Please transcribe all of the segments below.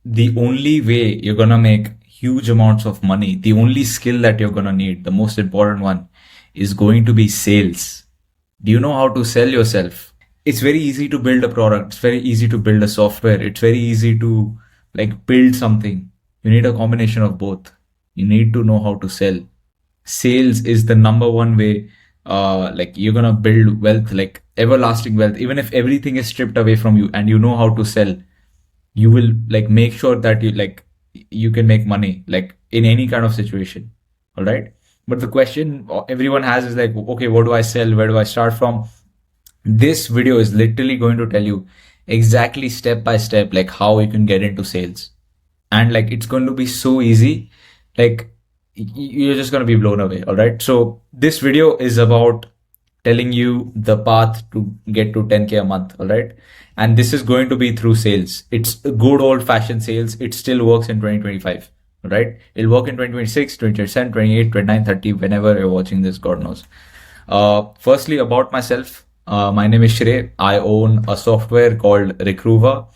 the only way you're gonna make huge amounts of money, the only skill that you're gonna need, the most important one, is going to be sales. Do you know how to sell yourself? It's very easy to build a product. It's very easy to build a software. It's very easy to build something. You need a combination of both. You need to know how to sell. Sales is the number one way you're gonna build wealth, like everlasting wealth. Even if everything is stripped away from you and you know how to sell, you will make sure that you can make money in any kind of situation. All right. But the question everyone has is okay, what do I sell? Where do I start from? This video is literally going to tell you exactly step by step how you can get into sales. And it's going to be so easy. You're just going to be blown away. All right. So this video is about telling you the path to get to 10K a month. All right. And this is going to be through sales. It's good old fashioned sales. It still works in 2025. All right. It'll work in 2026, 2027, 28, 29, 30, whenever you're watching this, God knows. Firstly, about myself. My name is Shrey. I own a software called Recruva.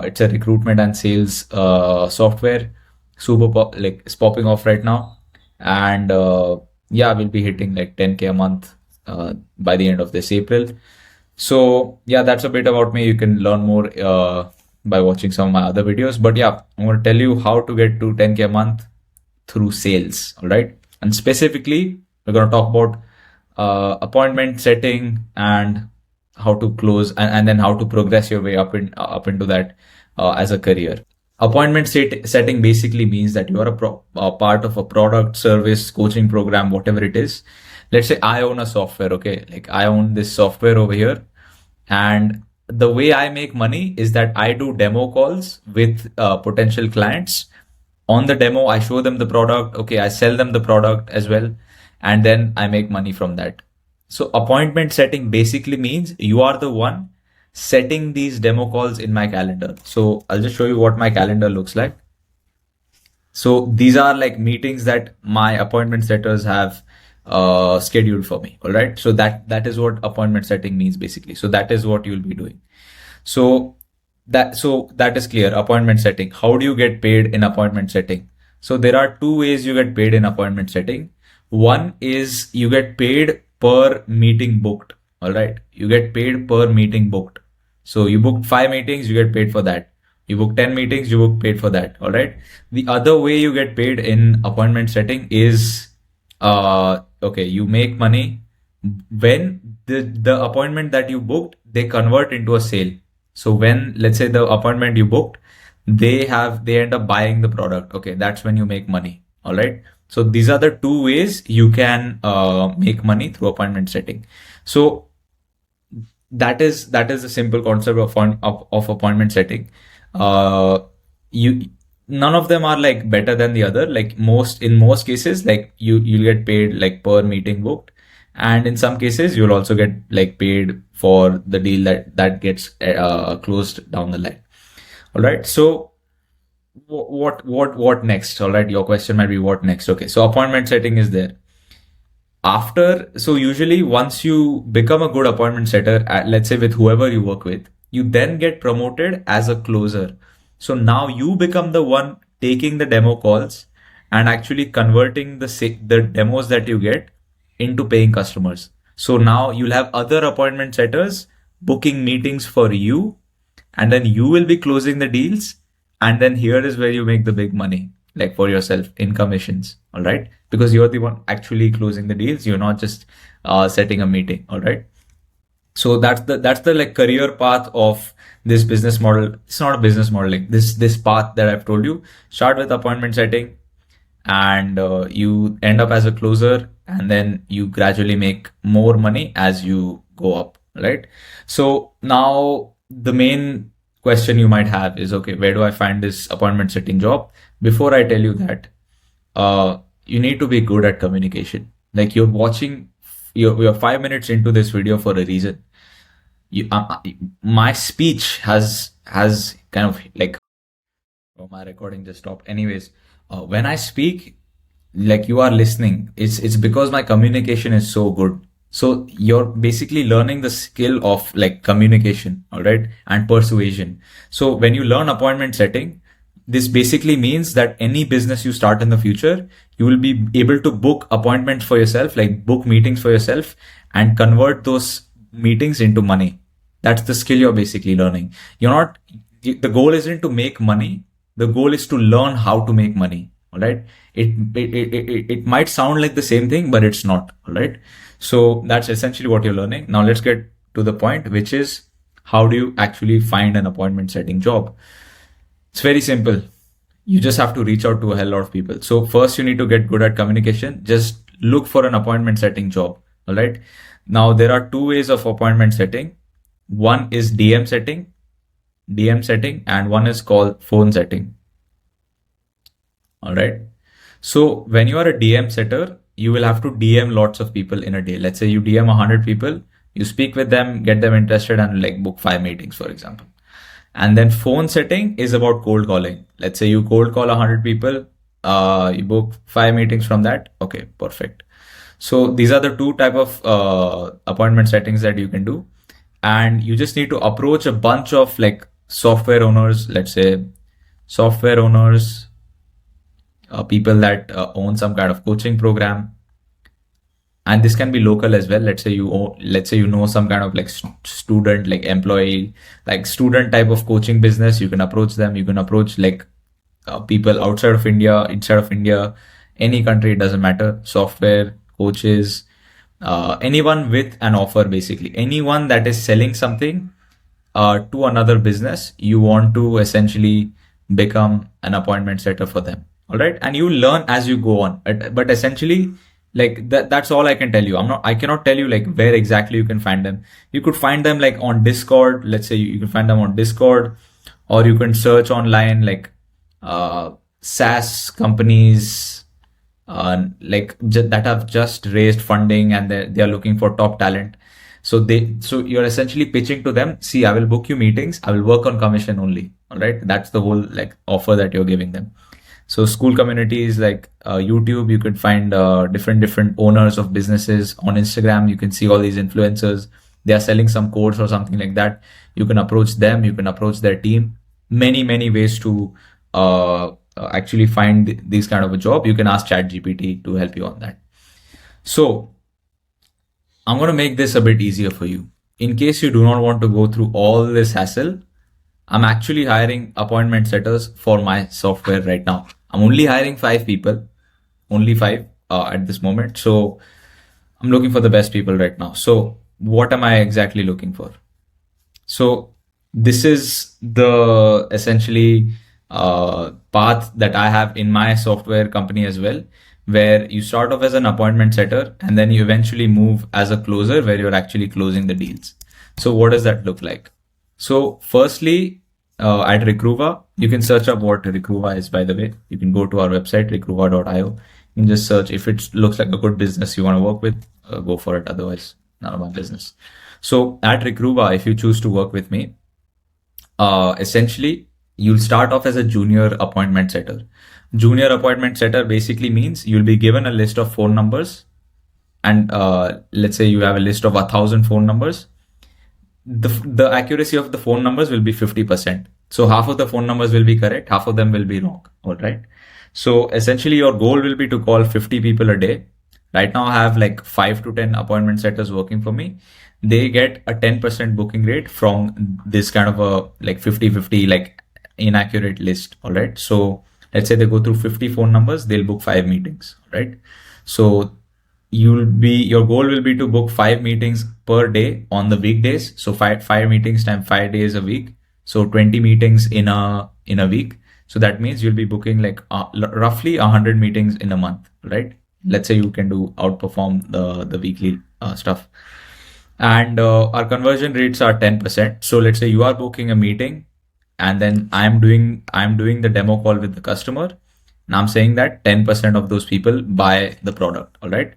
It's a recruitment and sales software. It's popping off right now. And yeah, we'll be hitting 10K a month by the end of this April. So yeah, that's a bit about me. You can learn more by watching some of my other videos. But yeah, I'm going to tell you how to get to 10K a month through sales. All right. And specifically, we're going to talk about appointment setting and how to close and then how to progress your way up into that as a career. Appointment setting basically means that you are a part of a product, service, coaching program, whatever it is. Let's say I own a software, okay? I own this software over here. And the way I make money is that I do demo calls with potential clients. On the demo, I show them the product. Okay, I sell them the product as well. And then I make money from that. So appointment setting basically means you are the one setting these demo calls in my calendar. So I'll just show you what my calendar looks like. So these are meetings that my appointment setters have scheduled for me. All right. So that is what appointment setting means basically. So that is what you'll be doing. So that is clear. Appointment setting. How do you get paid in appointment setting? So there are two ways you get paid in appointment setting. One is you get paid per meeting booked. All right. You get paid per meeting booked. So you booked 5 meetings, you get paid for that. You book 10 meetings, you book paid for that. All right. The other way you get paid in appointment setting is, okay, you make money when the appointment that you booked, they convert into a sale. So when, let's say the appointment you booked, they end up buying the product. Okay. That's when you make money. All right. So these are the two ways you can make money through appointment setting. So that is the simple concept of appointment setting. None of them are better than the other. In most cases, you'll get paid per meeting booked, and in some cases you'll also get paid for the deal that gets closed down the line. All right. So what next? All right. Your question might be what next? Okay. So appointment setting is there. So usually once you become a good appointment setter, let's say with whoever you work with, you then get promoted as a closer. So now you become the one taking the demo calls and actually converting the demos that you get into paying customers. So now you'll have other appointment setters booking meetings for you, and then you will be closing the deals. And then here is where you make the big money, for yourself in commissions. All right. Because you're the one actually closing the deals. You're not just setting a meeting. All right. So that's the career path of this business model. It's not a business model. This path that I've told you, start with appointment setting and you end up as a closer, and then you gradually make more money as you go up. Right. So now the main question you might have is, okay, where do I find this appointment setting job? Before I tell you that, you need to be good at communication. You're watching, you're 5 minutes into this video for a reason. My speech has kind of oh, my recording just stopped. Anyways, when I speak, you are listening. It's because my communication is so good. So you're basically learning the skill of communication, all right, and persuasion. So when you learn appointment setting, This basically means that any business you start in the future, you will be able to book appointments for yourself, like book meetings for yourself, and convert those meetings into money. That's the skill you're basically learning. You're not, the goal isn't to make money. The goal is to learn how to make money. All right. It might sound like the same thing, but it's not. All right. So that's essentially what you're learning. Now let's get to the point, which is how do you actually find an appointment setting job? It's very simple. You just have to reach out to a hell lot of people. So first you need to get good at communication. Just look for an appointment setting job. All right. Now there are two ways of appointment setting. One is DM setting, and one is called phone setting. All right. So when you are a DM setter, you will have to DM lots of people in a day. Let's say you DM 100 people, you speak with them, get them interested, and like book 5 meetings, for example. And then phone setting is about cold calling. Let's say you cold call 100 people, you book 5 meetings from that. Okay, perfect. So these are the two type of appointment settings that you can do. And you just need to approach a bunch of like software owners, let's say software owners, people that own some kind of coaching program. And this can be local as well. Let's say you know some kind of like student, like employee, like student type of coaching business. You can approach them. You can approach like people outside of India, inside of India, any country, it doesn't matter. Software, coaches, anyone with an offer, basically anyone that is selling something to another business. You want to essentially become an appointment setter for them. All right. And you learn as you go on. But essentially, like that's all I can tell you. I cannot tell you like where exactly you can find them. You could find them like on Discord. Let's say you can find them on Discord, or you can search online like SaaS companies that have just raised funding, and they are looking for top talent. So you're essentially pitching to them. See, I will book you meetings. I will work on commission only. All right. That's the whole like offer that you're giving them. So school communities like YouTube, you could find different owners of businesses. On Instagram, you can see all these influencers. They are selling some course or something like that. You can approach them. You can approach their team. Many ways to actually find this kind of a job. You can ask ChatGPT to help you on that. So I'm going to make this a bit easier for you. In case you do not want to go through all this hassle, I'm actually hiring appointment setters for my software right now. I'm only hiring 5 people, only 5 at this moment. So I'm looking for the best people right now. So what am I exactly looking for? So this is the essentially path that I have in my software company as well, where you start off as an appointment setter and then you eventually move as a closer where you're actually closing the deals. So what does that look like? So firstly, at Recruva, you can search up what Recruva is, by the way. You can go to our website, recruva.io. You can just search. If it looks like a good business you want to work with, go for it. Otherwise, none of my business. So at Recruva, if you choose to work with me, essentially, you'll start off as a junior appointment setter. Junior appointment setter basically means you'll be given a list of phone numbers. And let's say you have a list of 1,000 phone numbers. The accuracy of the phone numbers will be 50%. So half of the phone numbers will be correct, half of them will be wrong. All right. So essentially your goal will be to call 50 people a day. Right now I have like 5 to 10 appointment setters working for me. They get a 10% booking rate from this kind of a like 50-50 like inaccurate list. All right. So let's say they go through 50 phone numbers, they'll book 5 meetings. Right. So your goal will be to book 5 meetings per day on the weekdays. So five meetings times 5 days a week. So 20 meetings in a week. So that means you'll be booking like roughly 100 meetings in a month, right? Let's say you can outperform the weekly stuff. And our conversion rates are 10%. So let's say you are booking a meeting and then I'm doing the demo call with the customer. And I'm saying that 10% of those people buy the product. All right.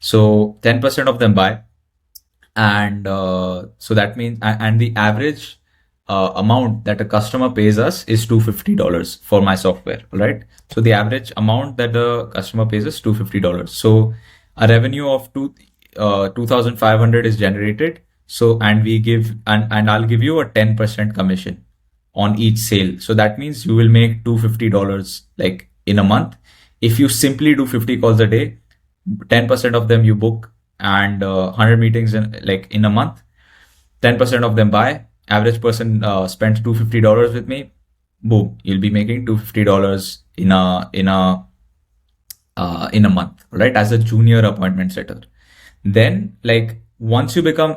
So 10% of them buy. And so that means, and the average amount that a customer pays us is $250 for my software. All right. So the average amount that the customer pays is $250. So a revenue of 2,500 is generated. So, and we give, and I'll give you a 10% commission. on each sale. So that means you will make $250 like in a month. If you simply do 50 calls a day, 10% of them you book, and 100 meetings in a month, 10% of them buy. Average person spends $250 with me. Boom, you'll be making $250 in a month, right? As a junior appointment setter. Then once you become,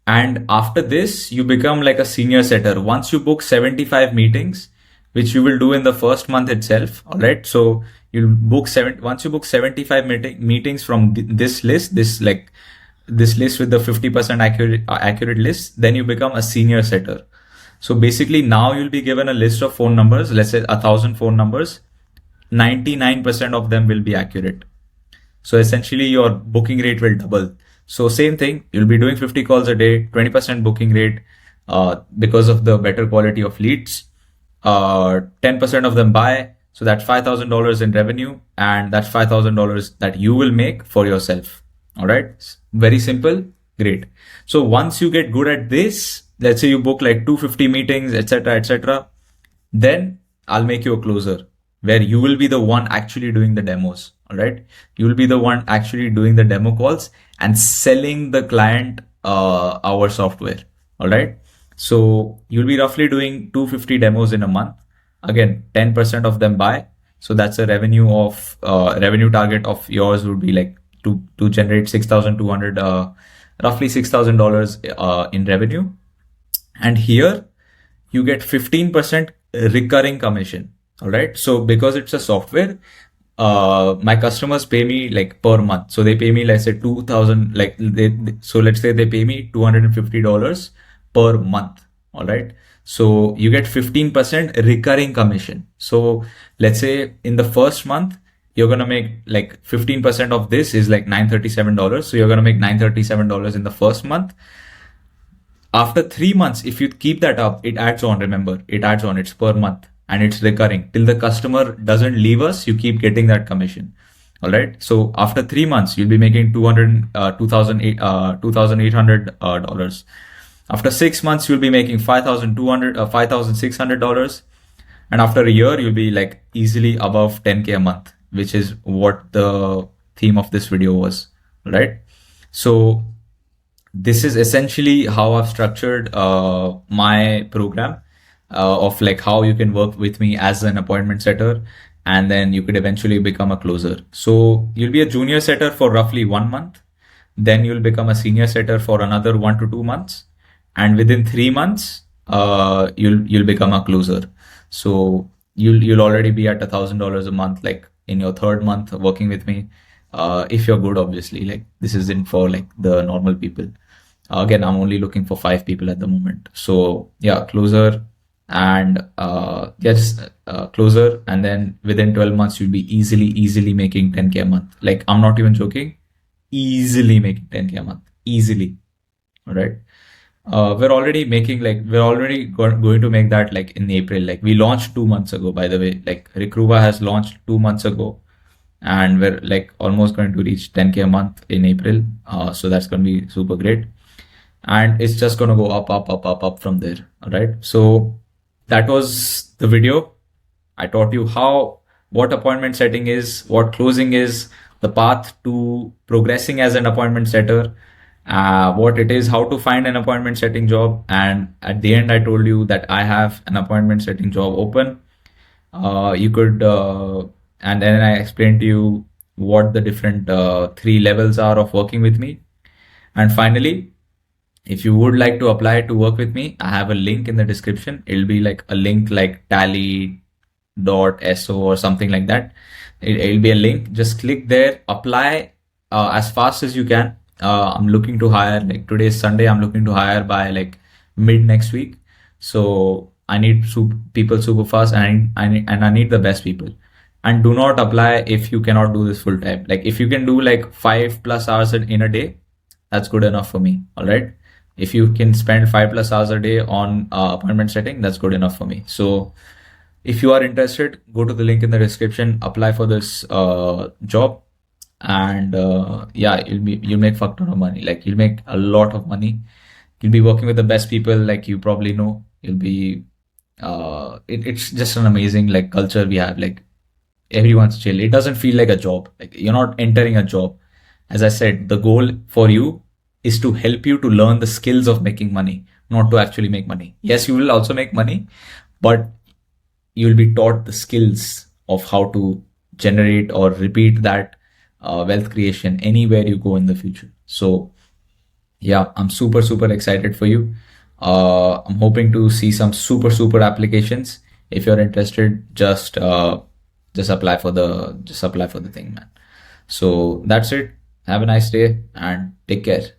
and after this, you become like a senior setter. Once you book 75 meetings, which you will do in the first month itself. All right. So you'll book once you book 75 meetings from this list, this list with the 50% accurate list, then you become a senior setter. So basically now you'll be given a list of phone numbers, let's say 1,000 phone numbers, 99% of them will be accurate. So essentially your booking rate will double. So same thing, you'll be doing 50 calls a day, 20% booking rate because of the better quality of leads. 10% of them buy. So that's $5,000 in revenue, and that's $5,000 that you will make for yourself. All right. Very simple. Great. So once you get good at this, let's say you book like 250 meetings, etc., then I'll make you a closer where you will be the one actually doing the demos. All right. You will be the one actually doing the demo calls and selling the client our software. All right. So you'll be roughly doing 250 demos in a month. Again, 10% of them buy. So that's a revenue target of yours would be like to generate 6,200, roughly $6,000 in revenue. And here you get 15% recurring commission. All right. So because it's a software, my customers pay me like per month. So they pay me, let's say 2,000, so let's say they pay me $250 per month. All right. So you get 15% recurring commission. So let's say in the first month, you're going to make like 15% of this is like $937. So you're going to make $937 in the first month. After 3 months, if you keep that up, it adds on. Remember, it adds on. It's per month and it's recurring. Till the customer doesn't leave us, you keep getting that commission. All right. So after 3 months, you'll be making $2,800. After 6 months, you'll be making $5,600. And after a year, you'll be like easily above 10K a month, which is what the theme of this video was, right? So this is essentially how I've structured my program of like how you can work with me as an appointment setter, and then you could eventually become a closer. So you'll be a junior setter for roughly 1 month. Then you'll become a senior setter for another 1 to 2 months. And within 3 months, you'll become a closer. So you'll already be at $1,000 a month, like in your third month working with me. If you're good, obviously, like this isn't for like the normal people. Again, I'm only looking for 5 people at the moment. So yeah, closer and closer. And then within 12 months, you'll be easily making 10K a month. Like I'm not even joking, easily making 10K a month, easily. All right. We're already going to make that like in April. Like we launched 2 months ago, by the way. Like Recruva has launched 2 months ago, and we're like almost going to reach 10K a month in April. So that's going to be super great, and it's just going to go up from there. All right. So that was the video. I taught you what appointment setting is, what closing is, the path to progressing as an appointment setter, what it is, how to find an appointment setting job. And at the end, I told you that I have an appointment setting job open. You could, and then I explained to you what the different 3 levels are of working with me. And finally, if you would like to apply to work with me, I have a link in the description. It'll be like a link like tally.so or something like that. It'll be a link. Just click there, apply as fast as you can. I'm looking to hire, like today is Sunday, I'm looking to hire by like mid next week. So I need people super fast, and I need the best people. And do not apply if you cannot do this full time. Like if you can do like 5+ hours in a day, that's good enough for me. All right. If you can spend 5+ hours a day on appointment setting, that's good enough for me. So if you are interested, go to the link in the description, apply for this job. And yeah, you'll make fuck ton of money. Like you'll make a lot of money. You'll be working with the best people, like you probably know. You'll be it's just an amazing like culture we have. Like everyone's chill. It doesn't feel like a job. Like you're not entering a job. As I said, the goal for you is to help you to learn the skills of making money, not to actually make money. Yes, you will also make money, but you'll be taught the skills of how to generate or repeat that wealth creation anywhere you go in the future. So yeah, I'm super, super excited for you. I'm hoping to see some super, super applications. If you're interested, just apply for the thing, man. So that's it. Have a nice day and take care.